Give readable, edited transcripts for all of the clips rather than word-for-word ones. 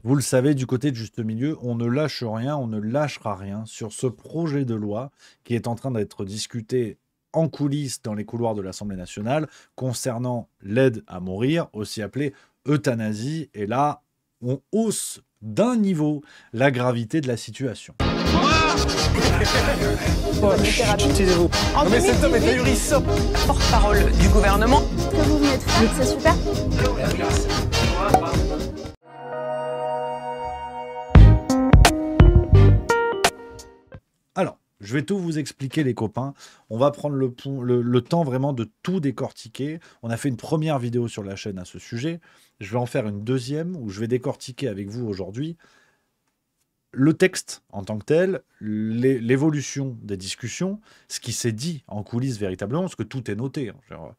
Vous le savez, du côté de Juste Milieu, on ne lâche rien, on ne lâchera rien sur ce projet de loi qui est en train d'être discuté en coulisses dans les couloirs de l'Assemblée nationale concernant l'aide à mourir, aussi appelée euthanasie. Et là, on hausse d'un niveau la gravité de la situation. Taisez-vous. En Non mais cet homme est 2018, ahurissant. porte-parole du gouvernement. Ce que vous venez de faire, c'est super. Alors, je vais tout vous expliquer, les copains. On va prendre le temps vraiment de tout décortiquer. On a fait une première vidéo sur la chaîne à ce sujet. Je vais en faire une deuxième où je vais décortiquer avec vous aujourd'hui le texte en tant que tel, l'évolution des discussions, ce qui s'est dit en coulisses véritablement, parce que tout est noté. Hein.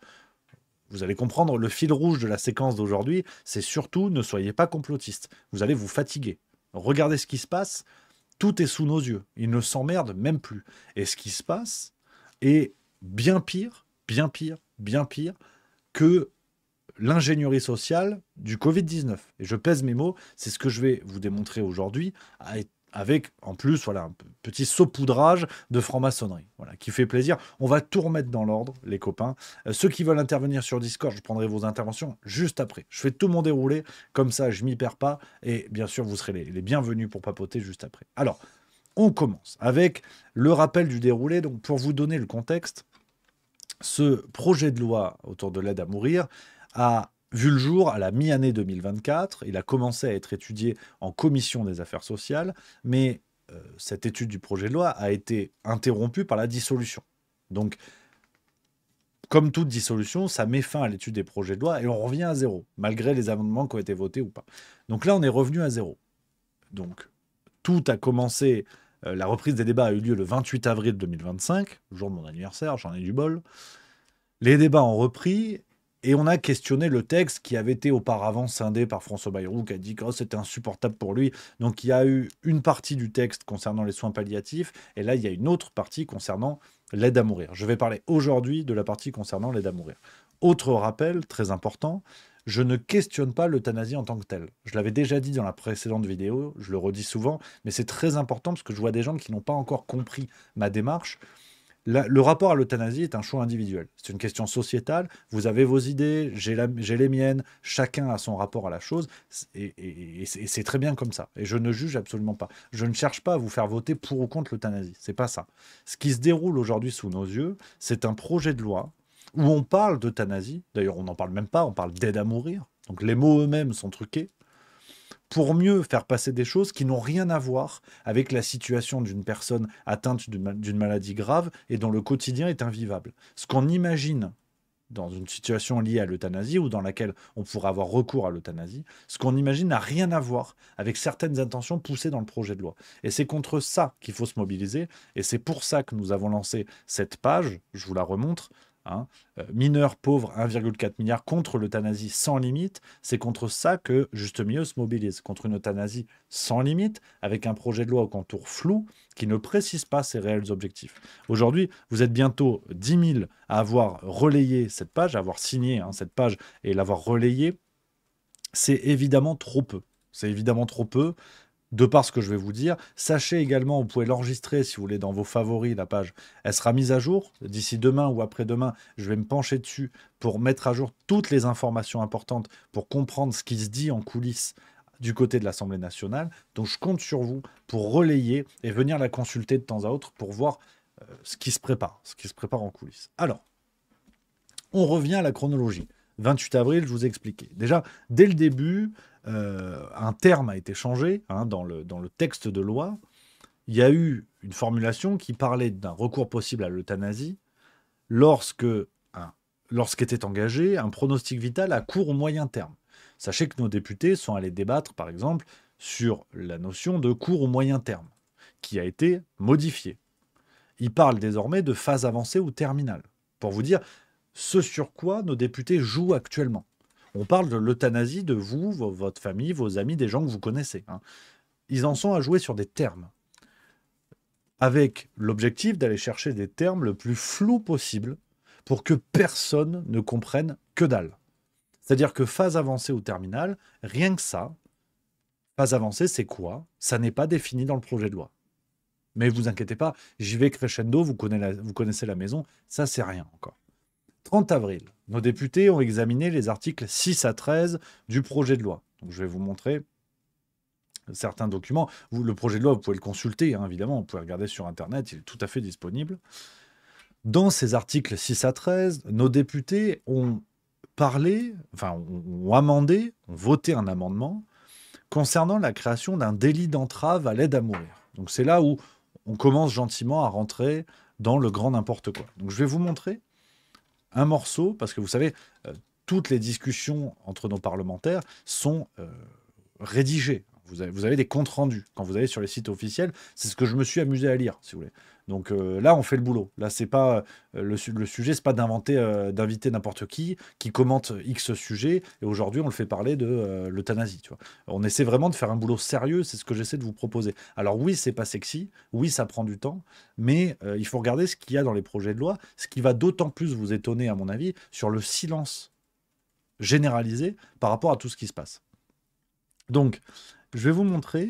Vous allez comprendre, le fil rouge de la séquence d'aujourd'hui, c'est surtout ne soyez pas complotistes. Vous allez vous fatiguer. Regardez ce qui se passe. Tout est sous nos yeux. Ils ne s'emmerdent même plus. Et ce qui se passe est bien pire, bien pire, bien pire que l'ingénierie sociale du Covid-19. Et je pèse mes mots, c'est ce que je vais vous démontrer aujourd'hui, avec en plus voilà, un petit saupoudrage de franc-maçonnerie, voilà, qui fait plaisir. On va tout remettre dans l'ordre, les copains. Ceux qui veulent intervenir sur Discord, je prendrai vos interventions juste après. Je fais tout mon déroulé, comme ça je m'y perds pas, et bien sûr vous serez les bienvenus pour papoter juste après. Alors, on commence avec le rappel du déroulé. Donc pour vous donner le contexte, ce projet de loi autour de l'aide à mourir a vu le jour à la mi-année 2024. Il a commencé à être étudié en commission des affaires sociales, mais cette étude du projet de loi a été interrompue par la dissolution. Donc, comme toute dissolution, ça met fin à l'étude des projets de loi et on revient à zéro, malgré les amendements qui ont été votés ou pas. Donc là, on est revenu à zéro. Donc, tout a commencé, la reprise des débats a eu lieu le 28 avril 2025, le jour de mon anniversaire, j'en ai du bol. Les débats ont repris et on a questionné le texte qui avait été auparavant scindé par François Bayrou, qui a dit que c'était insupportable pour lui. Donc il y a eu une partie du texte concernant les soins palliatifs, et là il y a une autre partie concernant l'aide à mourir. Je vais parler aujourd'hui de la partie concernant l'aide à mourir. Autre rappel, très important, je ne questionne pas l'euthanasie en tant que telle. Je l'avais déjà dit dans la précédente vidéo, je le redis souvent, mais c'est très important parce que je vois des gens qui n'ont pas encore compris ma démarche. Le rapport à l'euthanasie est un choix individuel. C'est une question sociétale. Vous avez vos idées, j'ai les miennes, chacun a son rapport à la chose, et c'est très bien comme ça. Et je ne juge absolument pas. Je ne cherche pas à vous faire voter pour ou contre l'euthanasie. C'est pas ça. Ce qui se déroule aujourd'hui sous nos yeux, c'est un projet de loi où on parle d'euthanasie. D'ailleurs, on n'en parle même pas, on parle d'aide à mourir. Donc les mots eux-mêmes sont truqués pour mieux faire passer des choses qui n'ont rien à voir avec la situation d'une personne atteinte d'une maladie grave et dont le quotidien est invivable. Ce qu'on imagine dans une situation liée à l'euthanasie ou dans laquelle on pourrait avoir recours à l'euthanasie, ce qu'on imagine n'a rien à voir avec certaines intentions poussées dans le projet de loi. Et c'est contre ça qu'il faut se mobiliser, et c'est pour ça que nous avons lancé cette page, je vous la remontre, hein, mineurs pauvres 1,4 milliard contre l'euthanasie sans limite. C'est contre ça que Juste Milieu se mobilise, contre une euthanasie sans limite, avec un projet de loi au contour flou qui ne précise pas ses réels objectifs. Aujourd'hui, vous êtes bientôt 10 000 à avoir relayé cette page, à avoir signé cette page et l'avoir relayée. C'est évidemment trop peu. C'est évidemment trop peu. De par ce que je vais vous dire. Sachez également, vous pouvez l'enregistrer si vous voulez dans vos favoris, la page. Elle sera mise à jour. D'ici demain ou après-demain, je vais me pencher dessus pour mettre à jour toutes les informations importantes pour comprendre ce qui se dit en coulisses du côté de l'Assemblée nationale. Donc je compte sur vous pour relayer et venir la consulter de temps à autre pour voir ce qui se prépare en coulisses. Alors, on revient à la chronologie. 28 avril, je vous ai expliqué. Déjà, dès le début, un terme a été changé dans le texte de loi. Il y a eu une formulation qui parlait d'un recours possible à l'euthanasie lorsqu'était engagé un pronostic vital à court ou moyen terme. Sachez que nos députés sont allés débattre, par exemple, sur la notion de court ou moyen terme, qui a été modifiée. Ils parlent désormais de phase avancée ou terminale, pour vous dire ce sur quoi nos députés jouent actuellement. On parle de l'euthanasie de vous, votre famille, vos amis, des gens que vous connaissez. Ils en sont à jouer sur des termes, avec l'objectif d'aller chercher des termes le plus flous possible pour que personne ne comprenne que dalle. C'est-à-dire que phase avancée ou terminale, rien que ça, Phase avancée, c'est quoi? Ça n'est pas défini dans le projet de loi. Mais vous inquiétez pas, j'y vais crescendo, vous connaissez la maison, ça c'est rien encore. 30 avril, nos députés ont examiné les articles 6 à 13 du projet de loi. Donc, je vais vous montrer certains documents. Le projet de loi, vous pouvez le consulter, hein, évidemment, vous pouvez regarder sur Internet, il est tout à fait disponible. Dans ces articles 6 à 13, nos députés ont ont amendé, ont voté un amendement concernant la création d'un délit d'entrave à l'aide à mourir. Donc c'est là où on commence gentiment à rentrer dans le grand n'importe quoi. Donc je vais vous montrer un morceau, parce que vous savez, toutes les discussions entre nos parlementaires sont rédigées. Vous avez des comptes rendus. Quand vous allez sur les sites officiels, c'est ce que je me suis amusé à lire, si vous voulez. Donc là, on fait le boulot. Là, c'est pas le sujet, c'est pas d'inviter n'importe qui commente X sujet. Et aujourd'hui, on le fait parler de l'euthanasie. Tu vois. On essaie vraiment de faire un boulot sérieux. C'est ce que j'essaie de vous proposer. Alors oui, c'est pas sexy. Oui, ça prend du temps. Mais il faut regarder ce qu'il y a dans les projets de loi. Ce qui va d'autant plus vous étonner, à mon avis, sur le silence généralisé par rapport à tout ce qui se passe. Donc, je vais vous montrer,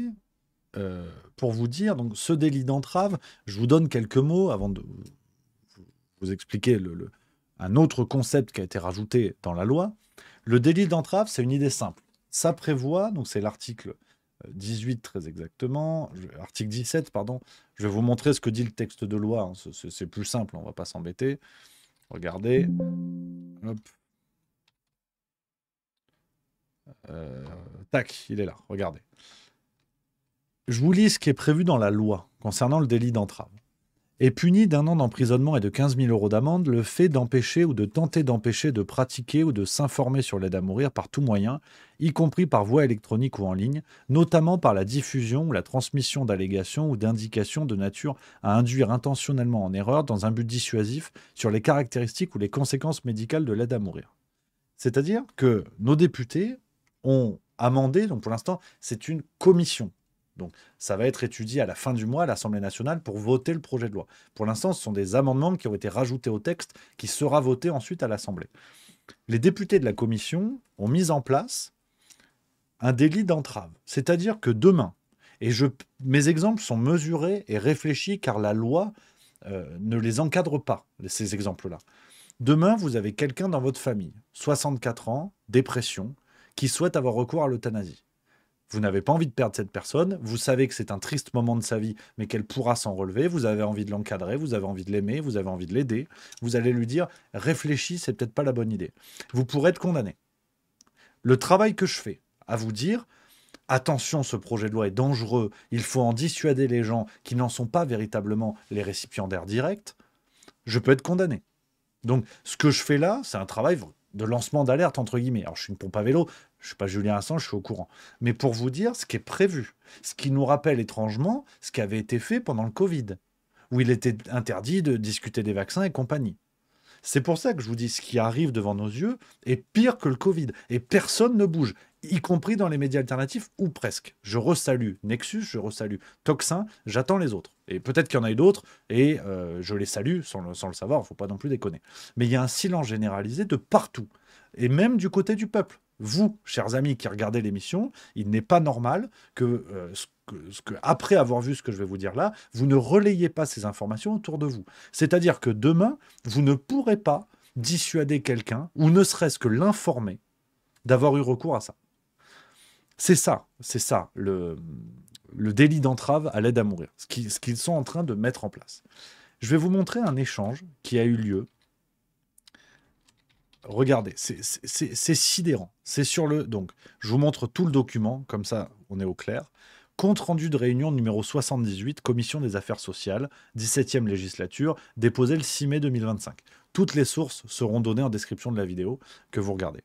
pour vous dire, donc ce délit d'entrave, je vous donne quelques mots avant de vous expliquer un autre concept qui a été rajouté dans la loi. Le délit d'entrave, c'est une idée simple. Ça prévoit, donc c'est l'article 18 très exactement, article 17, pardon. Je vais vous montrer ce que dit le texte de loi, hein. C'est plus simple, on ne va pas s'embêter. Regardez. Hop. Tac, il est là, regardez. Je vous lis ce qui est prévu dans la loi concernant le délit d'entrave. Est puni d'1 an d'emprisonnement et de 15 000 € d'amende le fait d'empêcher ou de tenter d'empêcher de pratiquer ou de s'informer sur l'aide à mourir par tout moyen, y compris par voie électronique ou en ligne, notamment par la diffusion ou la transmission d'allégations ou d'indications de nature à induire intentionnellement en erreur dans un but dissuasif sur les caractéristiques ou les conséquences médicales de l'aide à mourir. C'est-à-dire que nos députés ont amendé, donc pour l'instant, c'est une commission. Donc, ça va être étudié à la fin du mois à l'Assemblée nationale pour voter le projet de loi. Pour l'instant, ce sont des amendements qui ont été rajoutés au texte qui sera voté ensuite à l'Assemblée. Les députés de la commission ont mis en place un délit d'entrave. C'est-à-dire que demain, mes exemples sont mesurés et réfléchis car la loi ne les encadre pas, ces exemples-là. Demain, vous avez quelqu'un dans votre famille, 64 ans, dépression, qui souhaite avoir recours à l'euthanasie. Vous n'avez pas envie de perdre cette personne, vous savez que c'est un triste moment de sa vie, mais qu'elle pourra s'en relever, vous avez envie de l'encadrer, vous avez envie de l'aimer, vous avez envie de l'aider, vous allez lui dire « réfléchis, c'est peut-être pas la bonne idée ». Vous pourrez être condamné. Le travail que je fais, à vous dire « attention, ce projet de loi est dangereux, il faut en dissuader les gens qui n'en sont pas véritablement les récipiendaires directs », je peux être condamné. Donc, ce que je fais là, c'est un travail de lancement d'alerte, entre guillemets. Alors, je suis une pompe à vélo, je ne suis pas Julien Assange, je suis au courant. Mais pour vous dire ce qui est prévu, ce qui nous rappelle étrangement ce qui avait été fait pendant le Covid, où il était interdit de discuter des vaccins et compagnie. C'est pour ça que je vous dis, ce qui arrive devant nos yeux est pire que le Covid. Et personne ne bouge, y compris dans les médias alternatifs, ou presque. Je resalue Nexus, je resalue Toxin, j'attends les autres. Et peut-être qu'il y en a eu d'autres, et je les salue sans le savoir, il ne faut pas non plus déconner. Mais il y a un silence généralisé de partout, et même du côté du peuple. Vous, chers amis qui regardez l'émission, il n'est pas normal que, après avoir vu ce que je vais vous dire là, vous ne relayez pas ces informations autour de vous. C'est-à-dire que demain, vous ne pourrez pas dissuader quelqu'un, ou ne serait-ce que l'informer, d'avoir eu recours à ça. C'est ça, le délit d'entrave à l'aide à mourir, ce qu'ils sont en train de mettre en place. Je vais vous montrer un échange qui a eu lieu. Regardez, c'est sidérant. C'est sur le... Donc, je vous montre tout le document, comme ça, on est au clair. Compte rendu de réunion numéro 78, Commission des affaires sociales, 17e législature, déposé le 6 mai 2025. Toutes les sources seront données en description de la vidéo que vous regardez.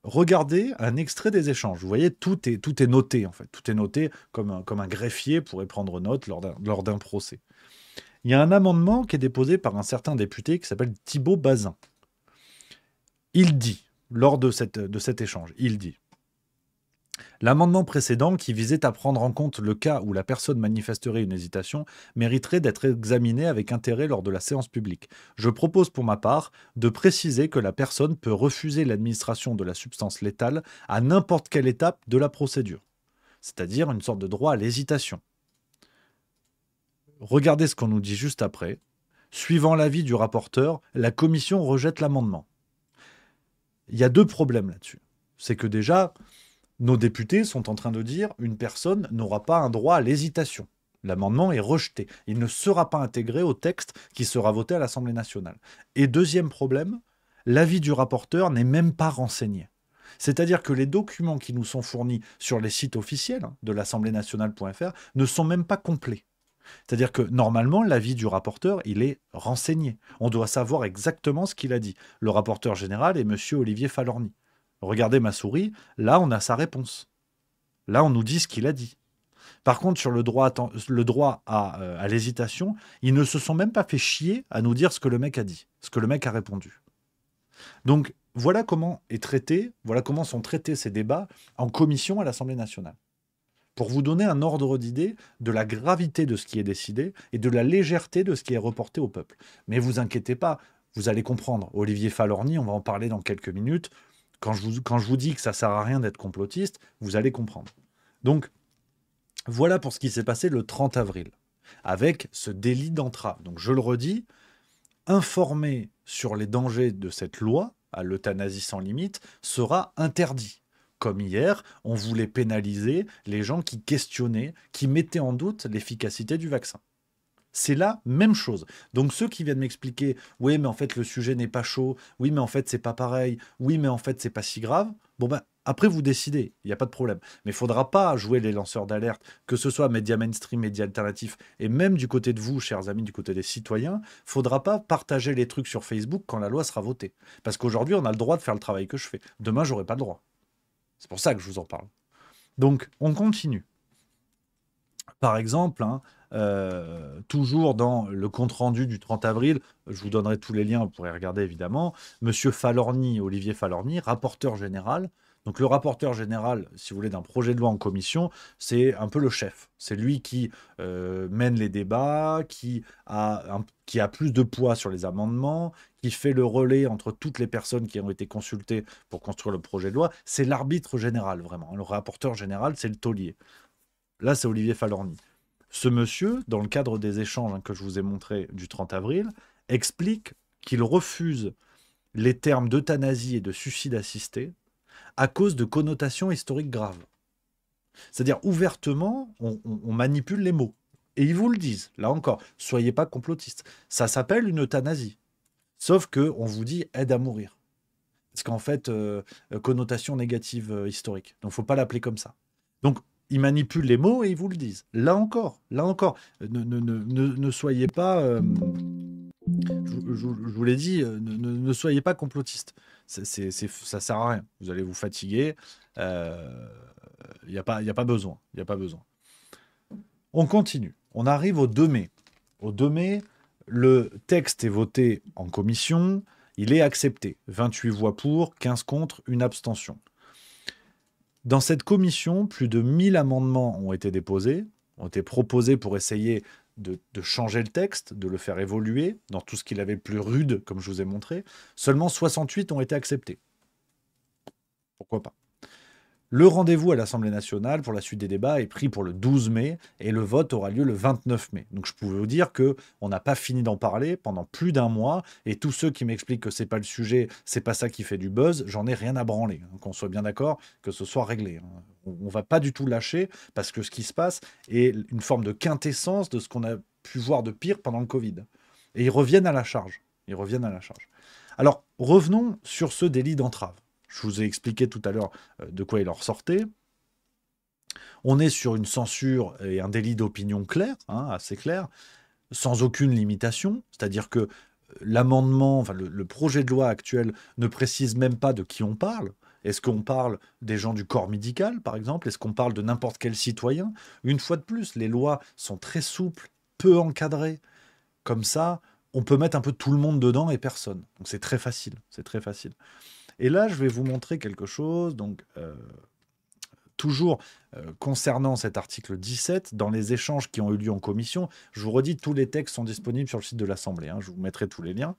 Regardez un extrait des échanges. Vous voyez, tout est noté, en fait. Tout est noté comme un greffier pourrait prendre note lors d'un procès. Il y a un amendement qui est déposé par un certain député qui s'appelle Thibault Bazin. Il dit, lors de cet échange, il dit « L'amendement précédent qui visait à prendre en compte le cas où la personne manifesterait une hésitation mériterait d'être examiné avec intérêt lors de la séance publique. Je propose pour ma part de préciser que la personne peut refuser l'administration de la substance létale à n'importe quelle étape de la procédure. » c'est-à-dire une sorte de droit à l'hésitation. Regardez ce qu'on nous dit juste après. Suivant l'avis du rapporteur, la commission rejette l'amendement. Il y a 2 problèmes là-dessus. C'est que déjà, nos députés sont en train de dire une personne n'aura pas un droit à l'hésitation. L'amendement est rejeté. Il ne sera pas intégré au texte qui sera voté à l'Assemblée nationale. Et deuxième problème, l'avis du rapporteur n'est même pas renseigné. C'est-à-dire que les documents qui nous sont fournis sur les sites officiels de l'Assemblée nationale.fr ne sont même pas complets. C'est-à-dire que normalement, l'avis du rapporteur, il est renseigné. On doit savoir exactement ce qu'il a dit. Le rapporteur général est M. Olivier Falorni. Regardez ma souris, là on a sa réponse. Là on nous dit ce qu'il a dit. Par contre, sur le droit à l'hésitation, ils ne se sont même pas fait chier à nous dire ce que le mec a dit, ce que le mec a répondu. Donc voilà comment sont traités ces débats en commission à l'Assemblée nationale. Pour vous donner un ordre d'idée de la gravité de ce qui est décidé et de la légèreté de ce qui est reporté au peuple. Mais vous inquiétez pas, vous allez comprendre. Olivier Falorni, on va en parler dans quelques minutes. Quand je vous dis que ça ne sert à rien d'être complotiste, vous allez comprendre. Donc, voilà pour ce qui s'est passé le 30 avril, avec ce délit d'entrave. Donc, je le redis, informer sur les dangers de cette loi, à l'euthanasie sans limite, sera interdit. Comme hier, on voulait pénaliser les gens qui questionnaient, qui mettaient en doute l'efficacité du vaccin. C'est la même chose. Donc ceux qui viennent m'expliquer « Oui, mais en fait, le sujet n'est pas chaud. Oui, mais en fait, c'est pas pareil. Oui, mais en fait, c'est pas si grave. » Bon, ben, après, vous décidez. Il n'y a pas de problème. Mais il ne faudra pas jouer les lanceurs d'alerte, que ce soit médias mainstream, médias alternatifs, et même du côté de vous, chers amis, du côté des citoyens, il ne faudra pas partager les trucs sur Facebook quand la loi sera votée. Parce qu'aujourd'hui, on a le droit de faire le travail que je fais. Demain, je n'aurai pas le droit. C'est pour ça que je vous en parle. Donc, on continue. Par exemple, toujours dans le compte-rendu du 30 avril, je vous donnerai tous les liens, vous pourrez regarder évidemment, Monsieur Falorni, Olivier Falorni, rapporteur général. Donc le rapporteur général, si vous voulez, d'un projet de loi en commission, c'est un peu le chef. C'est lui qui mène les débats, qui a plus de poids sur les amendements, qui fait le relais entre toutes les personnes qui ont été consultées pour construire le projet de loi. C'est l'arbitre général, vraiment. Le rapporteur général, c'est le taulier. Là, c'est Olivier Falorni. Ce monsieur, dans le cadre des échanges que je vous ai montrés du 30 avril, explique qu'il refuse les termes d'euthanasie et de suicide assisté à cause de connotations historiques graves. C'est-à-dire, ouvertement, on manipule les mots. Et ils vous le disent, là encore, soyez pas complotistes. Ça s'appelle une euthanasie. Sauf qu'on vous dit aide à mourir. Parce qu'en fait, connotation négative historique. Donc, il ne faut pas l'appeler comme ça. Donc, ils manipulent les mots et ils vous le disent. Là encore, ne soyez pas... je vous l'ai dit, ne soyez pas complotistes. Ça sert à rien. Vous allez vous fatiguer. Il n'y a pas besoin. Il n'y a pas besoin. On continue. On arrive au 2 mai. Au 2 mai, le texte est voté en commission. Il est accepté. 28 voix pour, 15 contre, une abstention. Dans cette commission, plus de 1000 amendements ont été déposés, ont été proposés pour essayer de changer le texte, de le faire évoluer dans tout ce qu'il avait de plus rude, comme je vous ai montré. Seulement 68 ont été acceptés. Pourquoi pas ? Le rendez-vous à l'Assemblée nationale pour la suite des débats est pris pour le 12 mai et le vote aura lieu le 29 mai. Donc je pouvais vous dire qu'on n'a pas fini d'en parler pendant plus d'un mois et tous ceux qui m'expliquent que c'est pas le sujet, c'est pas ça qui fait du buzz, j'en ai rien à branler. Qu'on soit bien d'accord, que ce soit réglé. On va pas du tout lâcher parce que ce qui se passe est une forme de quintessence de ce qu'on a pu voir de pire pendant le Covid. Et ils reviennent à la charge. Alors revenons sur ce délit d'entrave. Je vous ai expliqué tout à l'heure de quoi il en ressortait. On est sur une censure et un délit d'opinion clair, assez clair, sans aucune limitation. C'est-à-dire que l'amendement, enfin le projet de loi actuel ne précise même pas de qui on parle. Est-ce qu'on parle des gens du corps médical, par exemple ? Est-ce qu'on parle de n'importe quel citoyen ? Une fois de plus, les lois sont très souples, peu encadrées. Comme ça, on peut mettre un peu tout le monde dedans et personne. Donc c'est très facile, Et là, je vais vous montrer quelque chose, donc toujours concernant cet article 17, dans les échanges qui ont eu lieu en commission, je vous redis, tous les textes sont disponibles sur le site de l'Assemblée, je vous mettrai tous les liens.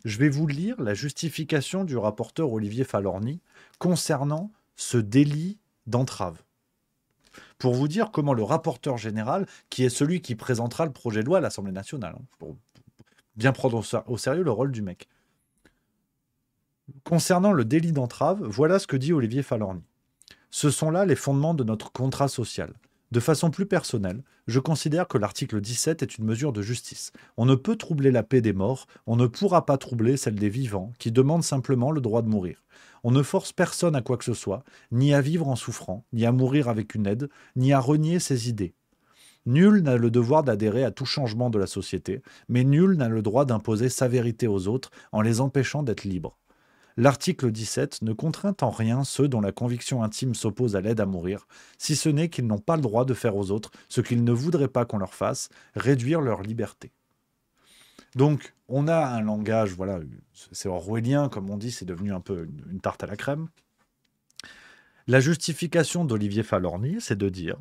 Je vais vous lire la justification du rapporteur Olivier Falorni concernant ce délit d'entrave. pour vous dire comment le rapporteur général, qui est celui qui présentera le projet de loi à l'Assemblée nationale, hein, pour bien prendre au sérieux le rôle du mec. Concernant le délit d'entrave, voilà ce que dit Olivier Falorni. Ce sont là les fondements de notre contrat social. De façon plus personnelle, je considère que l'article 17 est une mesure de justice. On ne peut troubler la paix des morts, on ne pourra pas troubler celle des vivants, qui demandent simplement le droit de mourir. On ne force personne à quoi que ce soit, ni à vivre en souffrant, ni à mourir avec une aide, ni à renier ses idées. Nul n'a le devoir d'adhérer à tout changement de la société, mais nul n'a le droit d'imposer sa vérité aux autres en les empêchant d'être libres. L'article 17 ne contraint en rien ceux dont la conviction intime s'oppose à l'aide à mourir, si ce n'est qu'ils n'ont pas le droit de faire aux autres ce qu'ils ne voudraient pas qu'on leur fasse, réduire leur liberté. Donc, on a un langage, voilà, c'est orwellien, comme on dit, c'est devenu un peu une tarte à la crème. La justification d'Olivier Falorni, c'est de dire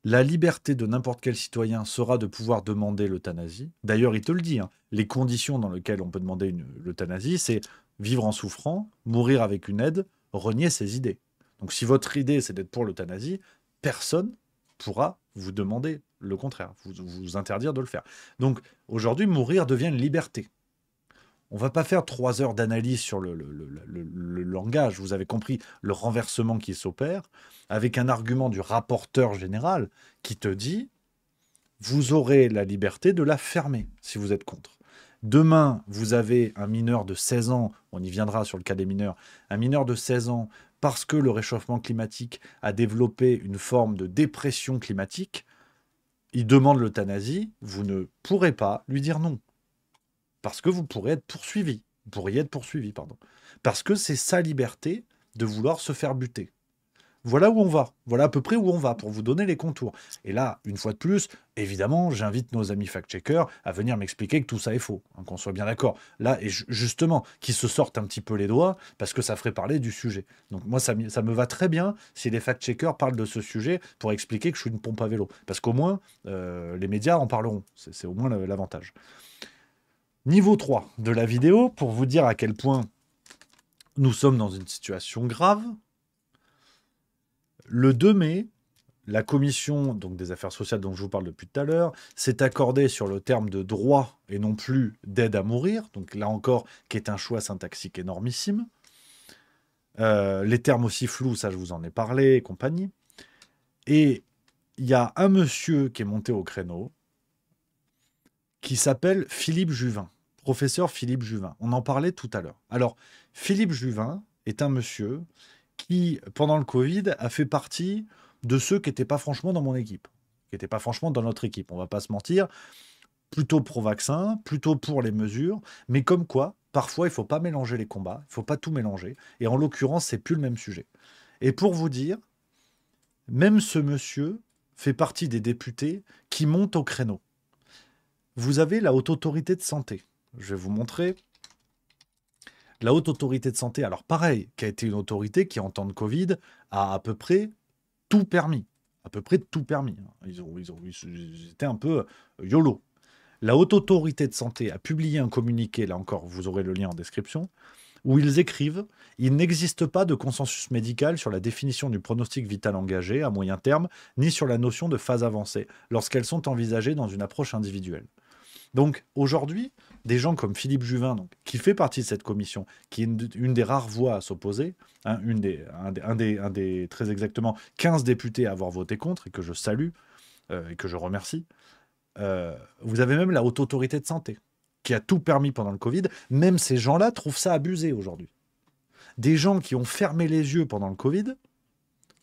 la liberté de n'importe quel citoyen sera de pouvoir demander l'euthanasie. D'ailleurs, il te le dit, hein, les conditions dans lesquelles on peut demander l'euthanasie, c'est vivre en souffrant, mourir avec une aide, renier ses idées. Donc si votre idée c'est d'être pour l'euthanasie, personne pourra vous demander le contraire, vous interdire de le faire. Donc aujourd'hui, mourir devient une liberté. On ne va pas faire 3 heures d'analyse sur le langage, vous avez compris le renversement qui s'opère, avec un argument du rapporteur général qui te dit « vous aurez la liberté de la fermer si vous êtes contre ». Demain, vous avez un mineur de 16 ans, on y viendra sur le cas des mineurs, un mineur de 16 ans, parce que le réchauffement climatique a développé une forme de dépression climatique, il demande l'euthanasie, vous ne pourrez pas lui dire non. Parce que vous pourriez être poursuivi. Parce que c'est sa liberté de vouloir se faire buter. Voilà où on va. Voilà à peu près où on va pour vous donner les contours. Et là, une fois de plus, évidemment, j'invite nos amis fact-checkers à venir m'expliquer que tout ça est faux, hein, qu'on soit bien d'accord. Là, et justement, qu'ils se sortent un petit peu les doigts parce que ça ferait parler du sujet. Donc moi, ça me va très bien si les fact-checkers parlent de ce sujet pour expliquer que je suis une pompe à vélo. Parce qu'au moins, les médias en parleront. C'est au moins l'avantage. Niveau 3 de la vidéo, pour vous dire à quel point nous sommes dans une situation grave. Le 2 mai, la commission donc, des affaires sociales dont je vous parle depuis tout à l'heure s'est accordée sur le terme de droit et non plus d'aide à mourir. Donc là encore, qui est un choix syntaxique énormissime. Les termes aussi flous, ça je vous en ai parlé et compagnie. Et il y a un monsieur qui est monté au créneau qui s'appelle Philippe Juvin, professeur Philippe Juvin. On en parlait tout à l'heure. Alors, Philippe Juvin est un monsieur qui, pendant le Covid, a fait partie de ceux qui n'étaient pas franchement dans mon équipe, qui n'étaient pas franchement dans notre équipe, on ne va pas se mentir, plutôt pro-vaccin, plutôt pour les mesures, mais comme quoi, parfois, il ne faut pas mélanger les combats, il ne faut pas tout mélanger, et en l'occurrence, c'est plus le même sujet. Et pour vous dire, même ce monsieur fait partie des députés qui montent au créneau. Vous avez la Haute Autorité de Santé. Je vais vous montrer. La Haute Autorité de Santé, alors pareil, qui a été une autorité qui, en temps de Covid, a à peu près tout permis. À peu près tout permis. Ils étaient un peu YOLO. La Haute Autorité de Santé a publié un communiqué, là encore, vous aurez le lien en description, où ils écrivent « Il n'existe pas de consensus médical sur la définition du pronostic vital engagé à moyen terme, ni sur la notion de phase avancée, lorsqu'elles sont envisagées dans une approche individuelle. » Donc aujourd'hui, des gens comme Philippe Juvin, donc, qui fait partie de cette commission, qui est une des rares voix à s'opposer, hein, un des très exactement 15 députés à avoir voté contre, et que je salue, et que je remercie, vous avez même la Haute Autorité de Santé, qui a tout permis pendant le Covid. Même ces gens-là trouvent ça abusé aujourd'hui. Des gens qui ont fermé les yeux pendant le Covid,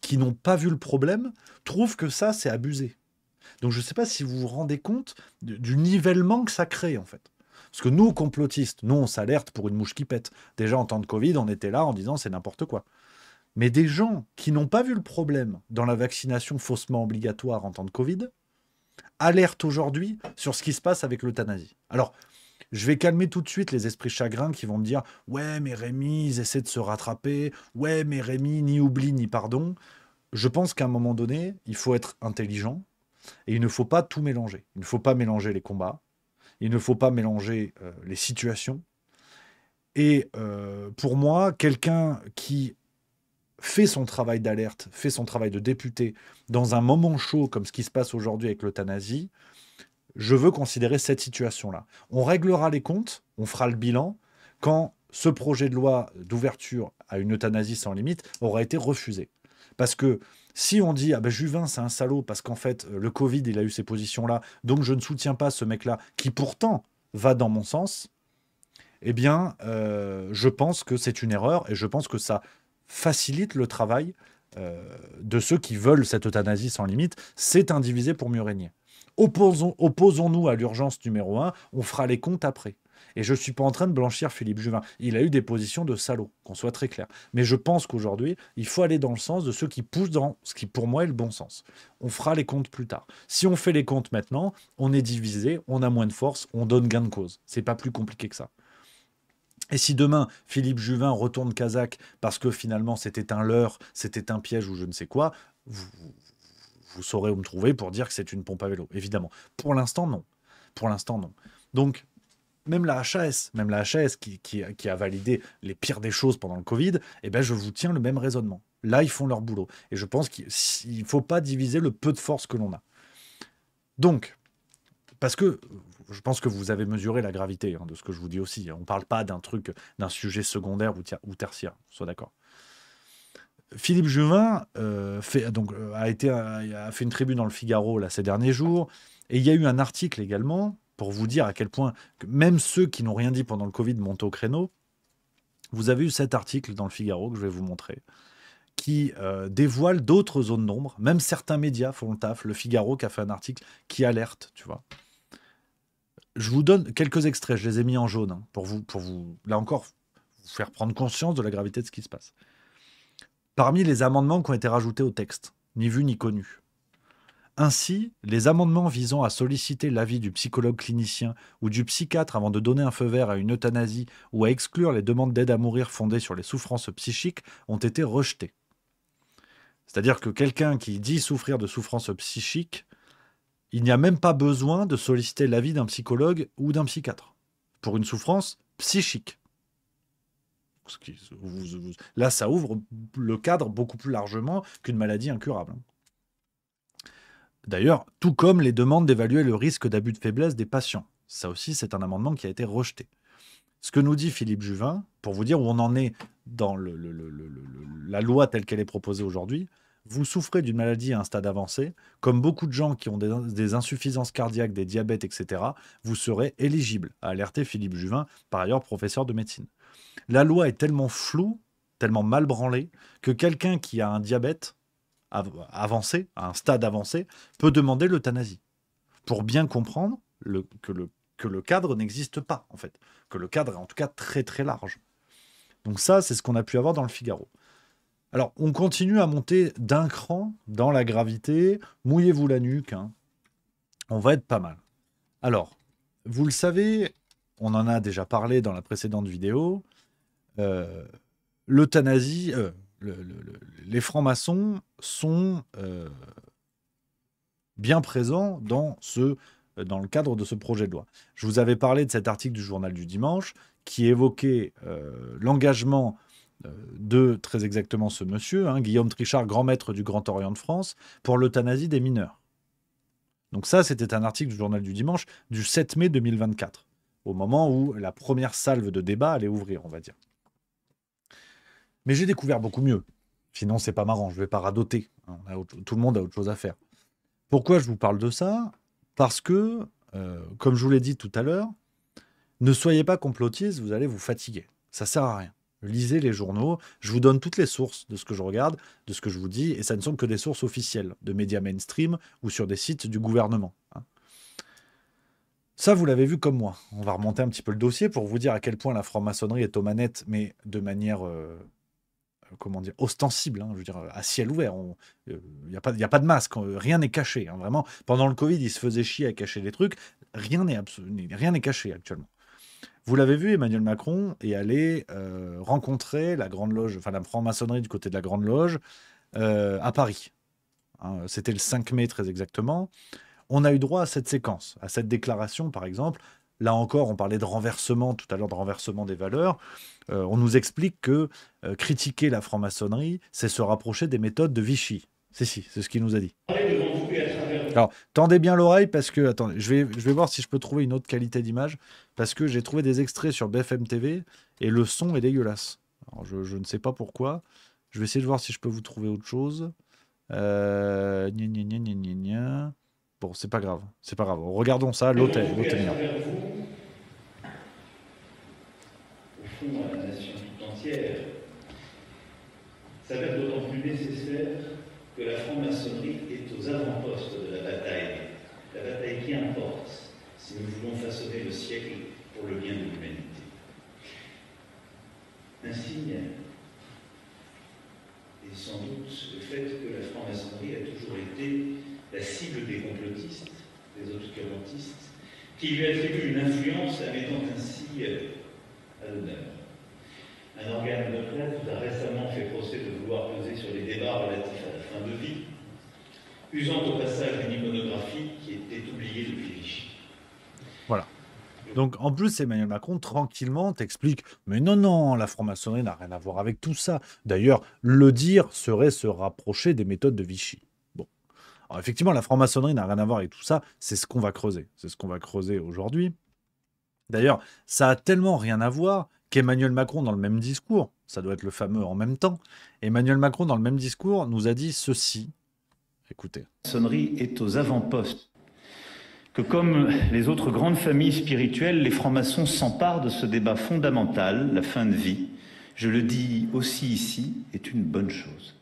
qui n'ont pas vu le problème, trouvent que ça, c'est abusé. Donc je ne sais pas si vous vous rendez compte du nivellement que ça crée, en fait. Parce que nous, complotistes, nous, on s'alerte pour une mouche qui pète. Déjà, en temps de Covid, on était là en disant c'est n'importe quoi. Mais des gens qui n'ont pas vu le problème dans la vaccination faussement obligatoire en temps de Covid, alertent aujourd'hui sur ce qui se passe avec l'euthanasie. Alors, je vais calmer tout de suite les esprits chagrins qui vont me dire « Ouais, mais Rémi, ils essaient de se rattraper. Ouais, mais Rémi, ni oubli, ni pardon. » Je pense qu'à un moment donné, il faut être intelligent et il ne faut pas tout mélanger. Il ne faut pas mélanger les combats. Il ne faut pas mélanger les situations. Et pour moi, quelqu'un qui fait son travail d'alerte, fait son travail de député dans un moment chaud comme ce qui se passe aujourd'hui avec l'euthanasie, je veux considérer cette situation-là. On réglera les comptes, on fera le bilan quand ce projet de loi d'ouverture à une euthanasie sans limite aura été refusé. Parce que si on dit « Ah ben Juvin, c'est un salaud parce qu'en fait, le Covid, il a eu ces positions-là, donc je ne soutiens pas ce mec-là qui pourtant va dans mon sens », eh bien, je pense que c'est une erreur et je pense que ça facilite le travail de ceux qui veulent cette euthanasie sans limite. C'est un diviser pour mieux régner. Opposons-nous à l'urgence numéro 1, on fera les comptes après. Et je ne suis pas en train de blanchir Philippe Juvin. Il a eu des positions de salaud, qu'on soit très clair. Mais je pense qu'aujourd'hui, il faut aller dans le sens de ceux qui poussent dans ce qui, pour moi, est le bon sens. On fera les comptes plus tard. Si on fait les comptes maintenant, on est divisé, on a moins de force, on donne gain de cause. C'est pas plus compliqué que ça. Et si demain, Philippe Juvin retourne Kazakh parce que finalement c'était un leurre, c'était un piège ou je ne sais quoi, vous saurez où me trouver pour dire que c'est une pompe à vélo, évidemment. Pour l'instant, non. Pour l'instant, non. Donc, même la HAS qui a validé les pires des choses pendant le Covid, eh ben, je vous tiens le même raisonnement. Là, ils font leur boulot. Et je pense qu'il ne faut pas diviser le peu de force que l'on a. Donc, parce que je pense que vous avez mesuré la gravité de ce que je vous dis aussi. On ne parle pas d'un sujet secondaire ou tertiaire, soit d'accord. Philippe Juvin a fait une tribune dans le Figaro là, ces derniers jours, et il y a eu un article également pour vous dire à quel point que même ceux qui n'ont rien dit pendant le Covid montent au créneau. Vous avez eu cet article dans le Figaro que je vais vous montrer, qui dévoile d'autres zones d'ombre. Même certains médias font le taf. Le Figaro qui a fait un article qui alerte, tu vois. Je vous donne quelques extraits, je les ai mis en jaune, pour vous, là encore, vous faire prendre conscience de la gravité de ce qui se passe. Parmi les amendements qui ont été rajoutés au texte, ni vu ni connu. Ainsi, les amendements visant à solliciter l'avis du psychologue clinicien ou du psychiatre avant de donner un feu vert à une euthanasie ou à exclure les demandes d'aide à mourir fondées sur les souffrances psychiques ont été rejetés. C'est-à-dire que quelqu'un qui dit souffrir de souffrances psychiques, il n'y a même pas besoin de solliciter l'avis d'un psychologue ou d'un psychiatre pour une souffrance psychique. Là, ça ouvre le cadre beaucoup plus largement qu'une maladie incurable. D'ailleurs, tout comme les demandes d'évaluer le risque d'abus de faiblesse des patients. Ça aussi, c'est un amendement qui a été rejeté. Ce que nous dit Philippe Juvin, pour vous dire où on en est dans la loi telle qu'elle est proposée aujourd'hui, vous souffrez d'une maladie à un stade avancé, comme beaucoup de gens qui ont des insuffisances cardiaques, des diabètes, etc., vous serez éligible, a alerté Philippe Juvin, par ailleurs professeur de médecine. La loi est tellement floue, tellement mal branlée, que quelqu'un qui a un diabète avancé, à un stade avancé, peut demander l'euthanasie. Pour bien comprendre que le cadre n'existe pas, en fait. Que le cadre est en tout cas très très large. Donc ça, c'est ce qu'on a pu avoir dans le Figaro. Alors, on continue à monter d'un cran dans la gravité. Mouillez-vous la nuque. On va être pas mal. Alors, vous le savez, on en a déjà parlé dans la précédente vidéo. L'euthanasie, les francs-maçons sont bien présents dans le cadre de ce projet de loi. Je vous avais parlé de cet article du Journal du Dimanche qui évoquait l'engagement de, très exactement ce monsieur, Guillaume Trichard, grand maître du Grand Orient de France, pour l'euthanasie des mineurs. Donc ça, c'était un article du Journal du Dimanche du 7 mai 2024, au moment où la première salve de débat allait ouvrir, on va dire. Mais j'ai découvert beaucoup mieux. Sinon, c'est pas marrant, je vais pas radoter. Tout le monde a autre chose à faire. Pourquoi je vous parle de ça ? Parce que, comme je vous l'ai dit tout à l'heure, ne soyez pas complotistes, vous allez vous fatiguer. Ça sert à rien. Lisez les journaux, je vous donne toutes les sources de ce que je regarde, de ce que je vous dis, et ça ne sont que des sources officielles, de médias mainstream ou sur des sites du gouvernement. Ça, vous l'avez vu comme moi. On va remonter un petit peu le dossier pour vous dire à quel point la franc-maçonnerie est aux manettes, mais de manière... ostensible, je veux dire, à ciel ouvert. Il n'y a pas de masque, rien n'est caché. Vraiment, pendant le Covid, ils se faisaient chier à cacher des trucs. Rien n'est caché actuellement. Vous l'avez vu, Emmanuel Macron est allé rencontrer la Grande Loge, enfin la franc-maçonnerie du côté de la Grande Loge à Paris. C'était le 5 mai très exactement. On a eu droit à cette séquence, à cette déclaration, par exemple, là encore, on parlait de renversement tout à l'heure, de renversement des valeurs. On nous explique que critiquer la franc-maçonnerie, c'est se rapprocher des méthodes de Vichy. C'est ce qu'il nous a dit. Alors, tendez bien l'oreille parce que, attendez, je vais voir si je peux trouver une autre qualité d'image, parce que j'ai trouvé des extraits sur BFM TV et le son est dégueulasse. Alors, je ne sais pas pourquoi. Je vais essayer de voir si je peux vous trouver autre chose. Gna, gna, gna, gna, gna, gna. Bon, c'est pas grave. Regardons ça, l'hôtel. Au fond, à la nation tout entière, s'avère d'autant plus nécessaire que la franc-maçonnerie est aux avant-postes de la bataille qui importe si nous voulons façonner le siècle pour le bien de l'humanité. Ainsi, et sans doute le fait que la franc-maçonnerie a toujours été la cible des complotistes, des obscurantistes, qui lui attribuent une influence la mettant ainsi à l'honneur. Un organe de presse nous a récemment fait procès de vouloir peser sur les débats relatifs à la fin de vie, usant au passage d'une iconographie qui était oubliée depuis Vichy. Voilà. Donc, en plus, Emmanuel Macron, tranquillement, t'explique « Mais non, la franc-maçonnerie n'a rien à voir avec tout ça. D'ailleurs, le dire serait se rapprocher des méthodes de Vichy. » Bon. Alors, effectivement, la franc-maçonnerie n'a rien à voir avec tout ça. C'est ce qu'on va creuser. C'est ce qu'on va creuser aujourd'hui. D'ailleurs, ça a tellement rien à voir qu'Emmanuel Macron, dans le même discours, ça doit être le fameux « en même temps », Emmanuel Macron, dans le même discours, nous a dit ceci. Écoutez. La franc-maçonnerie est aux avant-postes. Que comme les autres grandes familles spirituelles, les francs-maçons s'emparent de ce débat fondamental, la fin de vie, je le dis aussi ici, est une bonne chose.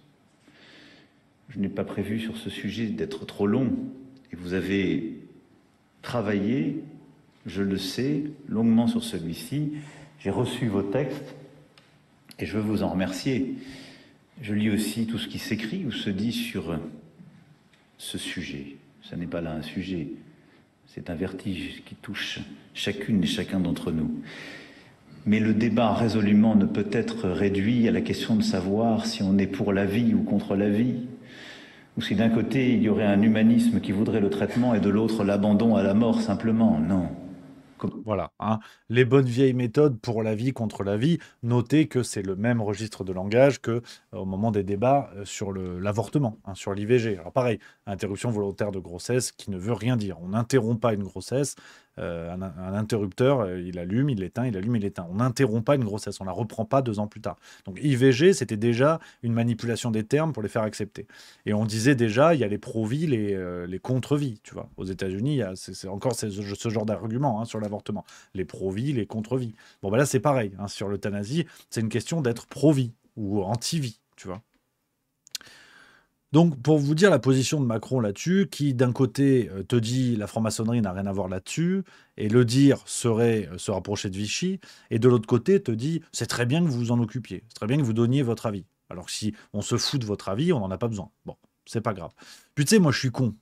Je n'ai pas prévu sur ce sujet d'être trop long, et vous avez travaillé, je le sais, longuement sur celui-ci. J'ai reçu vos textes, et je veux vous en remercier. Je lis aussi tout ce qui s'écrit ou se dit sur ce sujet. Ce n'est pas là un sujet. C'est un vertige qui touche chacune et chacun d'entre nous. Mais le débat résolument ne peut être réduit à la question de savoir si on est pour la vie ou contre la vie, ou si d'un côté il y aurait un humanisme qui voudrait le traitement et de l'autre l'abandon à la mort simplement. Non. Voilà, hein. Les bonnes vieilles méthodes pour la vie contre la vie. Notez que c'est le même registre de langage que au moment des débats sur l'avortement, hein, sur l'IVG. Alors pareil, interruption volontaire de grossesse qui ne veut rien dire. On n'interrompt pas une grossesse. Un interrupteur, il allume, il l'éteint, il allume, il l'éteint. On n'interrompt pas une grossesse, on la reprend pas 2 ans plus tard. Donc IVG, c'était déjà une manipulation des termes pour les faire accepter. Et on disait déjà, il y a les pro-vie, les contre-vie, tu vois. Aux États-Unis, c'est encore ce genre d'argument, hein, sur l'avortement. Les pro-vie, les contre-vie. Bon, ben là, c'est pareil. Hein, sur l'euthanasie, c'est une question d'être pro-vie ou anti-vie, tu vois. Donc, pour vous dire la position de Macron là-dessus, qui d'un côté te dit la franc-maçonnerie n'a rien à voir là-dessus, et le dire serait se rapprocher de Vichy, et de l'autre côté te dit c'est très bien que vous vous en occupiez, c'est très bien que vous donniez votre avis. Alors que si on se fout de votre avis, on n'en a pas besoin. Bon, c'est pas grave. Puis tu sais, moi je suis con.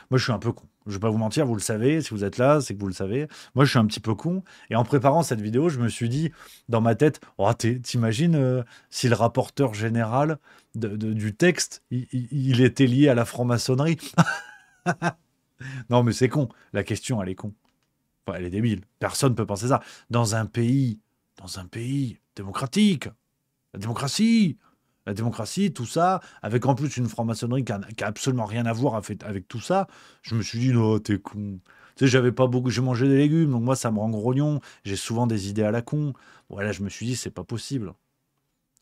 Moi je suis un peu con. Je vais pas vous mentir, vous le savez, si vous êtes là, c'est que vous le savez. Moi je suis un petit peu con, et en préparant cette vidéo, je me suis dit dans ma tête, oh, t'imagines si le rapporteur général du texte, il était lié à la franc-maçonnerie. Non, mais c'est con. La question, elle est con. Enfin, elle est débile. Personne ne peut penser ça. Dans un pays démocratique, la démocratie, tout ça, avec en plus une franc-maçonnerie qui a absolument rien à voir avec tout ça, je me suis dit, non, t'es con. Tu sais, j'ai mangé des légumes, donc moi, ça me rend grognon. J'ai souvent des idées à la con. Voilà, je me suis dit, c'est pas possible.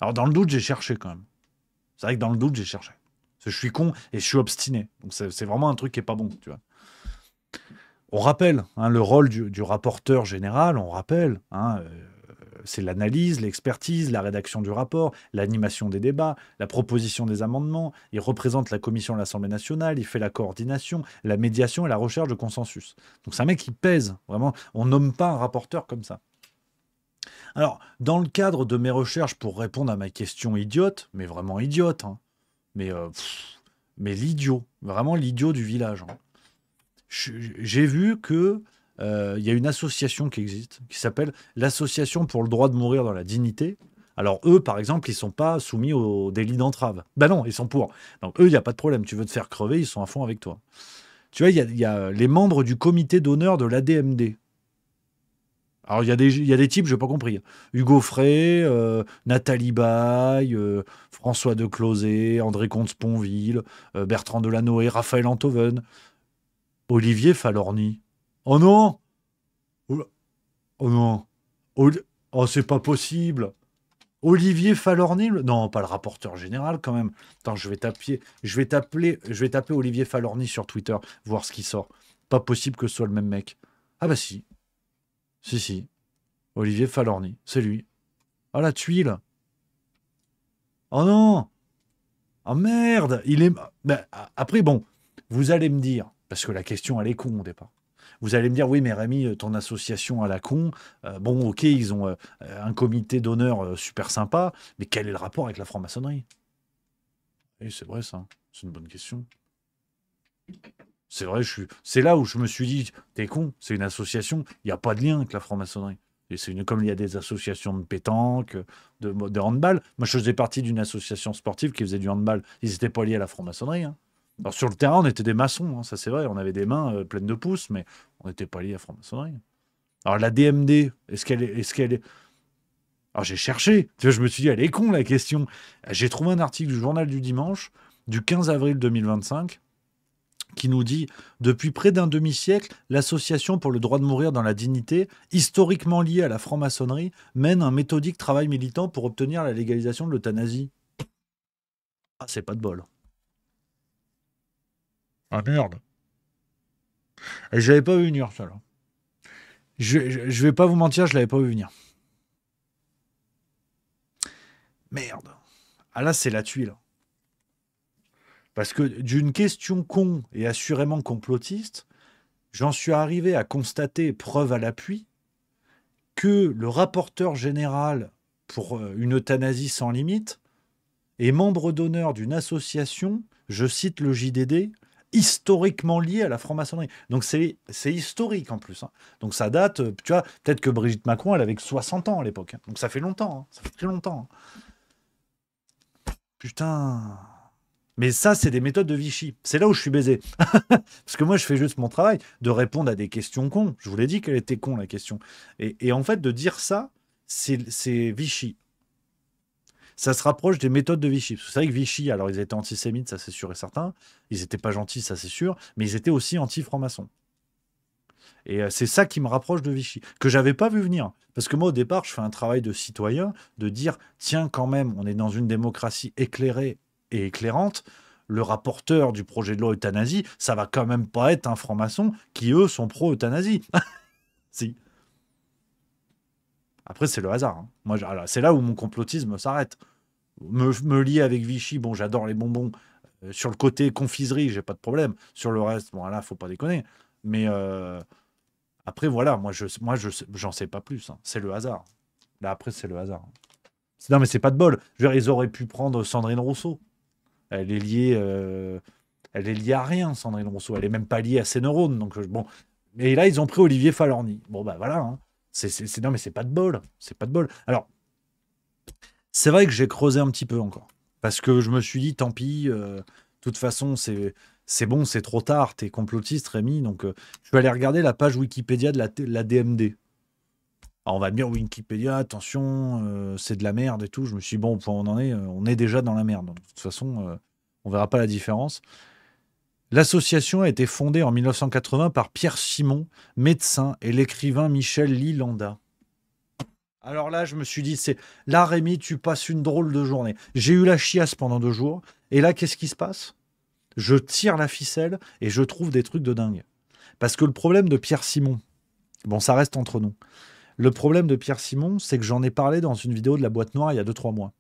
Alors, dans le doute, j'ai cherché quand même. C'est vrai que dans le doute, j'ai cherché. Parce que je suis con et je suis obstiné. Donc c'est vraiment un truc qui est pas bon, tu vois. On rappelle hein, le rôle du rapporteur général, on rappelle, hein, c'est l'analyse, l'expertise, la rédaction du rapport, l'animation des débats, la proposition des amendements. Il représente la commission de l'Assemblée nationale, il fait la coordination, la médiation et la recherche de consensus. Donc c'est un mec qui pèse, vraiment. On nomme pas un rapporteur comme ça. Alors, dans le cadre de mes recherches pour répondre à ma question idiote, mais vraiment idiote, hein, mais l'idiot, vraiment l'idiot du village, hein, j'ai vu que y a une association qui existe, qui s'appelle l'Association pour le droit de mourir dans la dignité. Alors eux, par exemple, ils sont pas soumis au délit d'entrave. Ben non, ils sont pour. Donc eux, il n'y a pas de problème. Tu veux te faire crever, ils sont à fond avec toi. Tu vois, il y a les membres du comité d'honneur de l'ADMD. Alors, il y a des types, j'ai pas compris. Hugo Frey, Nathalie Baye, François de Closet, André Comte-Sponville, Bertrand Delanoë, Raphaël Enthoven, Olivier Falorni. Oh non! Oh, oh non! Oh, c'est pas possible! Olivier Falorni? Non, pas le rapporteur général quand même. Attends, je vais taper Olivier Falorni sur Twitter, voir ce qui sort. Pas possible que ce soit le même mec. Ah bah si. Si, si. Olivier Falorni, c'est lui. Oh la tuile. Oh non. Oh merde. Il est. Ben, après, bon, vous allez me dire, parce que la question, elle est con au départ. Vous allez me dire, oui, mais Rémi, ton association à la con, bon, ok, ils ont un comité d'honneur super sympa, mais quel est le rapport avec la franc-maçonnerie? Oui, c'est vrai ça. C'est une bonne question. C'est vrai, c'est là où je me suis dit, t'es con, c'est une association, il n'y a pas de lien avec la franc-maçonnerie. Et comme il y a des associations de pétanque, de handball. Moi, je faisais partie d'une association sportive qui faisait du handball. Ils n'étaient pas liés à la franc-maçonnerie, hein. Alors, sur le terrain, on était des maçons, hein, ça c'est vrai, on avait des mains pleines de pouces, mais on n'était pas liés à la franc-maçonnerie. Alors, la DMD, est-ce qu'elle est. Alors, j'ai cherché, tu vois, je me suis dit, elle est con la question. J'ai trouvé un article du Journal du Dimanche, du 15 avril 2025, qui nous dit « Depuis près d'un demi-siècle, l'Association pour le droit de mourir dans la dignité, historiquement liée à la franc-maçonnerie, mène un méthodique travail militant pour obtenir la légalisation de l'euthanasie. » Ah, c'est pas de bol. Ah merde. Et je l'avais pas vu venir, ça, là. Je vais pas vous mentir, je l'avais pas vu venir. Merde. Ah là, c'est la tuile. Parce que d'une question con et assurément complotiste, j'en suis arrivé à constater, preuve à l'appui, que le rapporteur général pour une euthanasie sans limite est membre d'honneur d'une association, je cite le JDD, historiquement liée à la franc-maçonnerie. Donc c'est historique en plus, hein. Donc ça date, tu vois, peut-être que Brigitte Macron, elle avait que 60 ans à l'époque, hein. Donc ça fait longtemps, hein. Ça fait très longtemps, hein. Putain... Mais ça, c'est des méthodes de Vichy. C'est là où je suis baisé. Parce que moi, je fais juste mon travail de répondre à des questions cons. Je vous l'ai dit qu'elle était con, la question. Et en fait, de dire ça, c'est Vichy. Ça se rapproche des méthodes de Vichy. Parce que c'est vrai que Vichy, alors ils étaient antisémites, ça c'est sûr et certain. Ils n'étaient pas gentils, ça c'est sûr. Mais ils étaient aussi anti-francs-maçons. Et c'est ça qui me rapproche de Vichy, que j'avais pas vu venir. Parce que moi, au départ, je fais un travail de citoyen, de dire, tiens, quand même, on est dans une démocratie éclairée et éclairante, le rapporteur du projet de loi euthanasie, ça va quand même pas être un franc-maçon qui, eux, sont pro-euthanasie. Si. Après, c'est le hasard, hein. Moi, c'est là où mon complotisme s'arrête. Me lier avec Vichy, bon, j'adore les bonbons. Sur le côté confiserie, j'ai pas de problème. Sur le reste, bon, là, faut pas déconner. Mais après, voilà, j'en sais pas plus, hein. C'est le hasard. Là, après, c'est le hasard. Non, mais c'est pas de bol. Je veux dire, ils auraient pu prendre Sandrine Rousseau. Elle est liée à rien, Sandrine Rousseau. Elle est même pas liée à ses neurones. Donc, bon. Et là, ils ont pris Olivier Falorni. Bon, bah voilà, hein. Non, mais c'est pas de bol. C'est pas de bol. Alors, c'est vrai que j'ai creusé un petit peu encore. Parce que je me suis dit, tant pis, de toute façon, c'est bon, c'est trop tard. T'es complotiste, Rémi. Donc, je vais aller regarder la page Wikipédia de la DMD. Alors, on va me dire, Wikipédia, attention, c'est de la merde et tout. Je me suis dit, bon, au point où on en est, on est déjà dans la merde. Donc, de toute façon, on verra pas la différence. L'association a été fondée en 1980 par Pierre Simon, médecin, et l'écrivain Michel Lilanda. Alors là, je me suis dit, là, Rémi, tu passes une drôle de journée. J'ai eu la chiasse pendant 2 jours. Et là, qu'est-ce qui se passe? Je tire la ficelle et je trouve des trucs de dingue. Parce que le problème de Pierre Simon, bon, ça reste entre nous. Le problème de Pierre Simon, c'est que j'en ai parlé dans une vidéo de la boîte noire il y a 2-3 mois.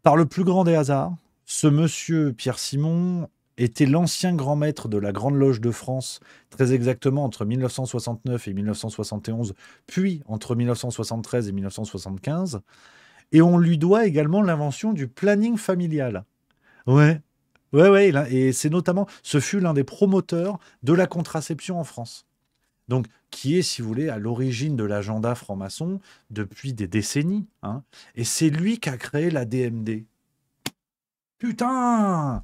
Par le plus grand des hasards, ce monsieur Pierre Simon était l'ancien grand maître de la Grande Loge de France, très exactement entre 1969 et 1971, puis entre 1973 et 1975. Et on lui doit également l'invention du planning familial. Ouais, ouais, et c'est notamment, ce fut l'un des promoteurs de la contraception en France. Donc, qui est, si vous voulez, à l'origine de l'agenda franc-maçon depuis des décennies, hein. Et c'est lui qui a créé la DMD. Putain!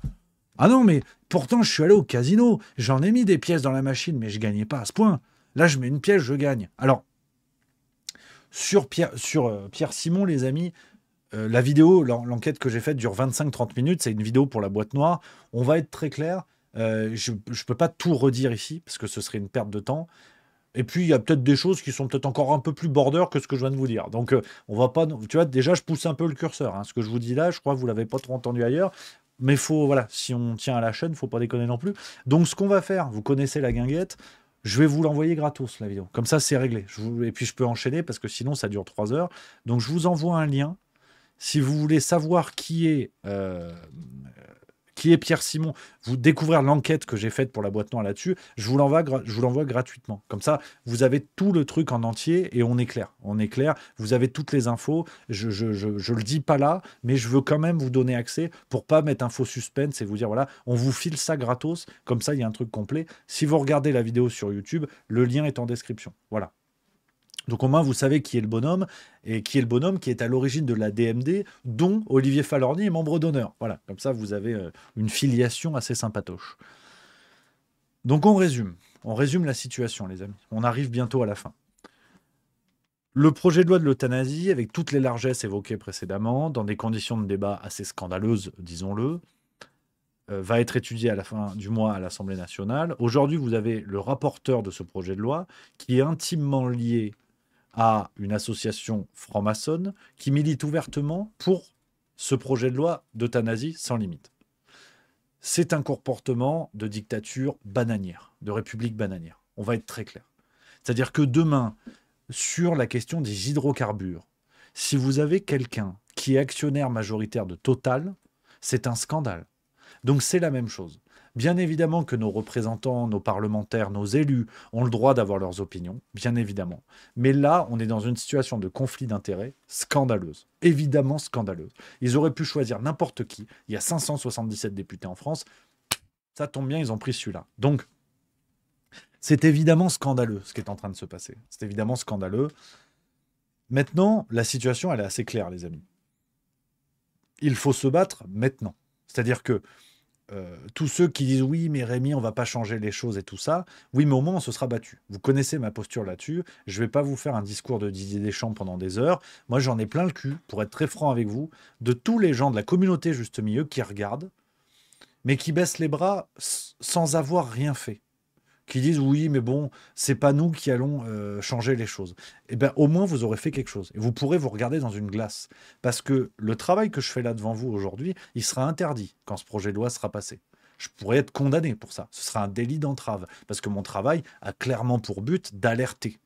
Ah non, mais pourtant, je suis allé au casino. J'en ai mis des pièces dans la machine, mais je gagnais pas à ce point. Là, je mets une pièce, je gagne. Alors, sur Pierre Simon, les amis, la vidéo, l'enquête que j'ai faite dure 25-30 minutes. C'est une vidéo pour la boîte noire. On va être très clair. Je ne peux pas tout redire ici, parce que ce serait une perte de temps. Et puis, il y a peut-être des choses qui sont peut-être encore un peu plus border que ce que je viens de vous dire. Donc, on va pas... Tu vois, déjà, je pousse un peu le curseur. Hein. Ce que je vous dis là, je crois que vous l'avez pas trop entendu ailleurs. Mais faut, voilà, si on tient à la chaîne, faut pas déconner non plus. Donc, ce qu'on va faire, vous connaissez la guinguette, je vais vous l'envoyer gratos, la vidéo. Comme ça, c'est réglé. Et puis, je peux enchaîner parce que sinon, ça dure 3 heures. Donc, je vous envoie un lien. Si vous voulez savoir qui est Pierre Simon, vous découvrir l'enquête que j'ai faite pour la boîte noire là-dessus, je vous l'envoie gratuitement. Comme ça, vous avez tout le truc en entier et on est clair. On est clair, vous avez toutes les infos. Je le dis pas là, mais je veux quand même vous donner accès pour pas mettre un faux suspense et vous dire, voilà, on vous file ça gratos. Comme ça, il y a un truc complet. Si vous regardez la vidéo sur YouTube, le lien est en description. Voilà. Donc au moins, vous savez qui est le bonhomme, et qui est le bonhomme qui est à l'origine de la DMD, dont Olivier Falorni est membre d'honneur. Voilà, comme ça, vous avez une filiation assez sympatoche. Donc on résume la situation, les amis. On arrive bientôt à la fin. Le projet de loi de l'euthanasie, avec toutes les largesses évoquées précédemment, dans des conditions de débat assez scandaleuses, disons-le, va être étudié à la fin du mois à l'Assemblée nationale. Aujourd'hui, vous avez le rapporteur de ce projet de loi, qui est intimement lié à une association franc-maçonne qui milite ouvertement pour ce projet de loi d'euthanasie sans limite. C'est un comportement de dictature bananière, de république bananière. On va être très clair. C'est-à-dire que demain, sur la question des hydrocarbures, si vous avez quelqu'un qui est actionnaire majoritaire de Total, c'est un scandale. Donc c'est la même chose. Bien évidemment que nos représentants, nos parlementaires, nos élus ont le droit d'avoir leurs opinions, bien évidemment. Mais là, on est dans une situation de conflit d'intérêts scandaleuse. Évidemment scandaleuse. Ils auraient pu choisir n'importe qui. Il y a 577 députés en France. Ça tombe bien, ils ont pris celui-là. Donc, c'est évidemment scandaleux ce qui est en train de se passer. C'est évidemment scandaleux. Maintenant, la situation, elle est assez claire, les amis. Il faut se battre maintenant. C'est-à-dire que tous ceux qui disent oui, mais Rémi, on va pas changer les choses et tout ça, oui, mais au moins on se sera battu. Vous connaissez ma posture là-dessus. Je vais pas vous faire un discours de Didier Deschamps pendant des heures. Moi, j'en ai plein le cul, pour être très franc avec vous, de tous les gens de la communauté juste milieu qui regardent, mais qui baissent les bras sans avoir rien fait. Qui disent oui, mais bon, c'est pas nous qui allons changer les choses. Eh bien, au moins, vous aurez fait quelque chose. Et vous pourrez vous regarder dans une glace. Parce que le travail que je fais là devant vous aujourd'hui, il sera interdit quand ce projet de loi sera passé. Je pourrais être condamné pour ça. Ce sera un délit d'entrave. Parce que mon travail a clairement pour but d'alerter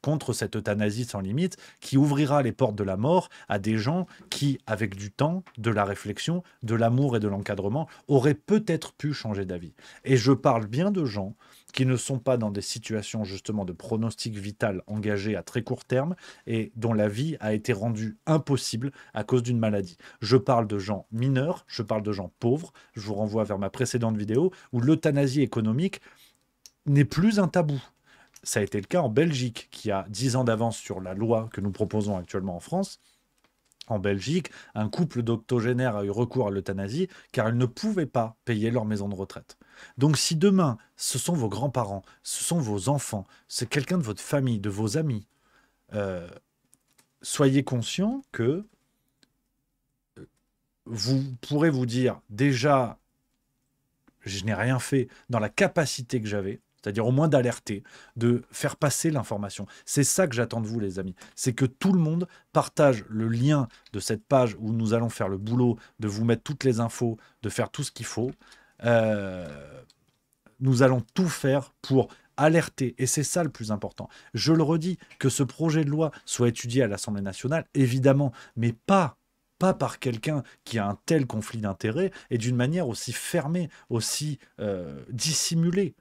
contre cette euthanasie sans limite qui ouvrira les portes de la mort à des gens qui, avec du temps, de la réflexion, de l'amour et de l'encadrement, auraient peut-être pu changer d'avis. Et je parle bien de gens qui ne sont pas dans des situations justement de pronostic vital engagé à très court terme et dont la vie a été rendue impossible à cause d'une maladie. Je parle de gens mineurs, je parle de gens pauvres, je vous renvoie vers ma précédente vidéo où l'euthanasie économique n'est plus un tabou. Ça a été le cas en Belgique, qui a 10 ans d'avance sur la loi que nous proposons actuellement en France. En Belgique, un couple d'octogénaires a eu recours à l'euthanasie car ils ne pouvaient pas payer leur maison de retraite. Donc si demain, ce sont vos grands-parents, ce sont vos enfants, c'est quelqu'un de votre famille, de vos amis, soyez conscients que vous pourrez vous dire déjà, je n'ai rien fait dans la capacité que j'avais, c'est-à-dire au moins d'alerter, de faire passer l'information. C'est ça que j'attends de vous, les amis. C'est que tout le monde partage le lien de cette page où nous allons faire le boulot, de vous mettre toutes les infos, de faire tout ce qu'il faut. Nous allons tout faire pour alerter, et c'est ça le plus important. Je le redis, que ce projet de loi soit étudié à l'Assemblée nationale, évidemment, mais pas par quelqu'un qui a un tel conflit d'intérêts et d'une manière aussi fermée, aussi dissimulée.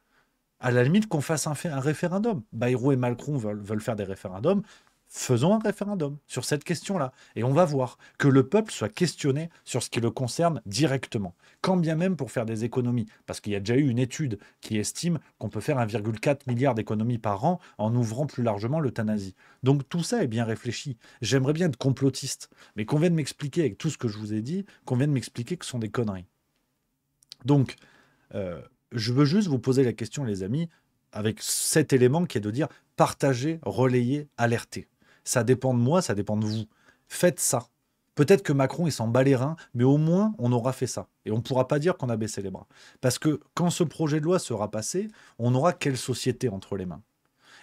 À la limite, qu'on fasse un référendum. Bayrou et Macron veulent faire des référendums. Faisons un référendum sur cette question-là. Et on va voir que le peuple soit questionné sur ce qui le concerne directement. Quand bien même pour faire des économies. Parce qu'il y a déjà eu une étude qui estime qu'on peut faire 1,4 milliard d'économies par an en ouvrant plus largement l'euthanasie. Donc tout ça est bien réfléchi. J'aimerais bien être complotiste. Mais qu'on vienne m'expliquer avec tout ce que je vous ai dit, qu'on vienne m'expliquer que ce sont des conneries. Donc, je veux juste vous poser la question, les amis, avec cet élément qui est de dire partager, relayer, alerter. Ça dépend de moi, ça dépend de vous. Faites ça. Peut-être que Macron, il s'en bat les reins, mais au moins, on aura fait ça. Et on ne pourra pas dire qu'on a baissé les bras. Parce que quand ce projet de loi sera passé, on aura quelle société entre les mains?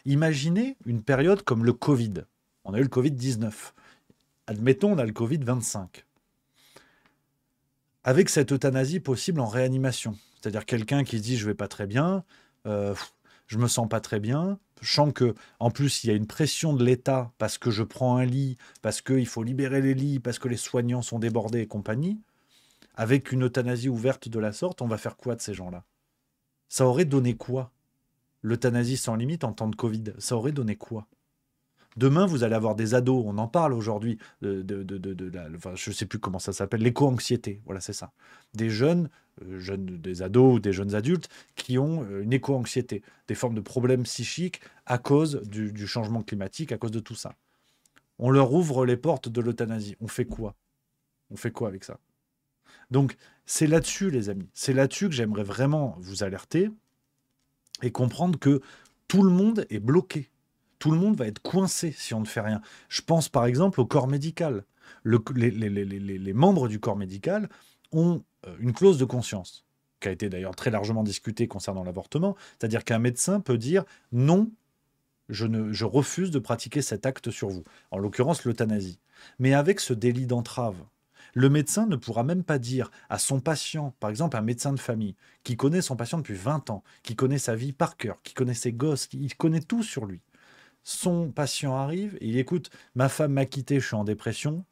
Imaginez une période comme le Covid. On a eu le Covid-19. Admettons, on a le Covid-25. Avec cette euthanasie possible en réanimation. C'est-à-dire quelqu'un qui se dit « je vais pas très bien, je me sens pas très bien », je sens que en plus il y a une pression de l'État parce que je prends un lit, parce qu'il faut libérer les lits, parce que les soignants sont débordés et compagnie. Avec une euthanasie ouverte de la sorte, on va faire quoi de ces gens-là? Ça aurait donné quoi? L'euthanasie sans limite en temps de Covid, ça aurait donné quoi? Demain, vous allez avoir des ados, on en parle aujourd'hui, enfin, je ne sais plus comment ça s'appelle, l'éco-anxiété, voilà, c'est ça. Des jeunes, des ados ou des jeunes adultes qui ont une éco-anxiété, des formes de problèmes psychiques à cause du changement climatique, à cause de tout ça. On leur ouvre les portes de l'euthanasie. On fait quoi? On fait quoi avec ça? Donc, c'est là-dessus, les amis, c'est là-dessus que j'aimerais vraiment vous alerter et comprendre que tout le monde est bloqué. Tout le monde va être coincé si on ne fait rien. Je pense par exemple au corps médical. Les membres du corps médical ont une clause de conscience, qui a été d'ailleurs très largement discutée concernant l'avortement. C'est-à-dire qu'un médecin peut dire « non, je refuse de pratiquer cet acte sur vous », en l'occurrence l'euthanasie. Mais avec ce délit d'entrave, le médecin ne pourra même pas dire à son patient, par exemple un médecin de famille, qui connaît son patient depuis 20 ans, qui connaît sa vie par cœur, qui connaît ses gosses, qui connaît tout sur lui. Son patient arrive et il écoute, ma femme m'a quitté, je suis en dépression,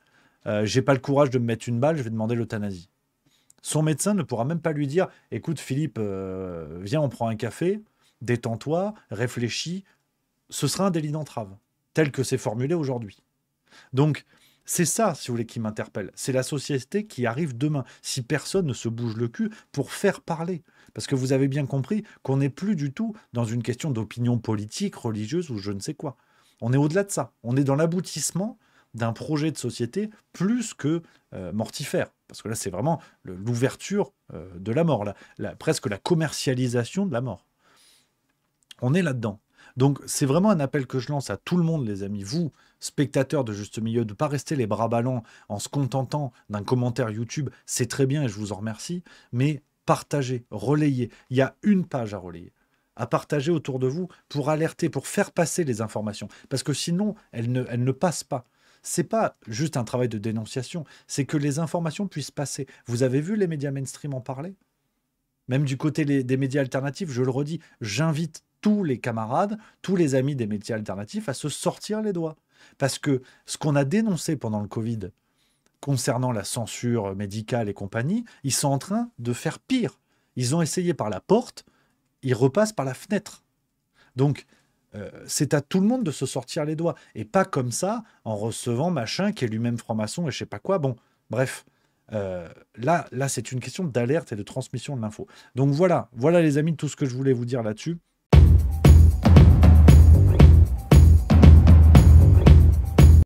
j'ai pas le courage de me mettre une balle, je vais demander l'euthanasie. Son médecin ne pourra même pas lui dire, écoute Philippe, viens, on prend un café, détends-toi, réfléchis. Ce sera un délit d'entrave, tel que c'est formulé aujourd'hui. Donc, c'est ça, si vous voulez, qui m'interpelle. C'est la société qui arrive demain, si personne ne se bouge le cul pour faire parler. Parce que vous avez bien compris qu'on n'est plus du tout dans une question d'opinion politique, religieuse ou je ne sais quoi. On est au-delà de ça. On est dans l'aboutissement d'un projet de société plus que mortifère. Parce que là, c'est vraiment l'ouverture de la mort, presque la commercialisation de la mort. On est là-dedans. Donc, c'est vraiment un appel que je lance à tout le monde, les amis. Vous, spectateurs de Juste Milieu, de ne pas rester les bras ballants en se contentant d'un commentaire YouTube. C'est très bien et je vous en remercie. Mais partagez, relayez. Il y a une page à relayer, à partager autour de vous pour alerter, pour faire passer les informations. Parce que sinon, elles ne passent pas. C'est pas juste un travail de dénonciation, c'est que les informations puissent passer. Vous avez vu les médias mainstream en parler? Même du côté des médias alternatifs, je le redis, j'invite tous les camarades, tous les amis des médias alternatifs à se sortir les doigts. Parce que ce qu'on a dénoncé pendant le Covid, concernant la censure médicale et compagnie, ils sont en train de faire pire. Ils ont essayé par la porte, ils repassent par la fenêtre. Donc, c'est à tout le monde de se sortir les doigts. Et pas comme ça, en recevant machin qui est lui-même franc-maçon et je sais pas quoi. Bon, bref. Là c'est une question d'alerte et de transmission de l'info. Donc voilà les amis, tout ce que je voulais vous dire là-dessus.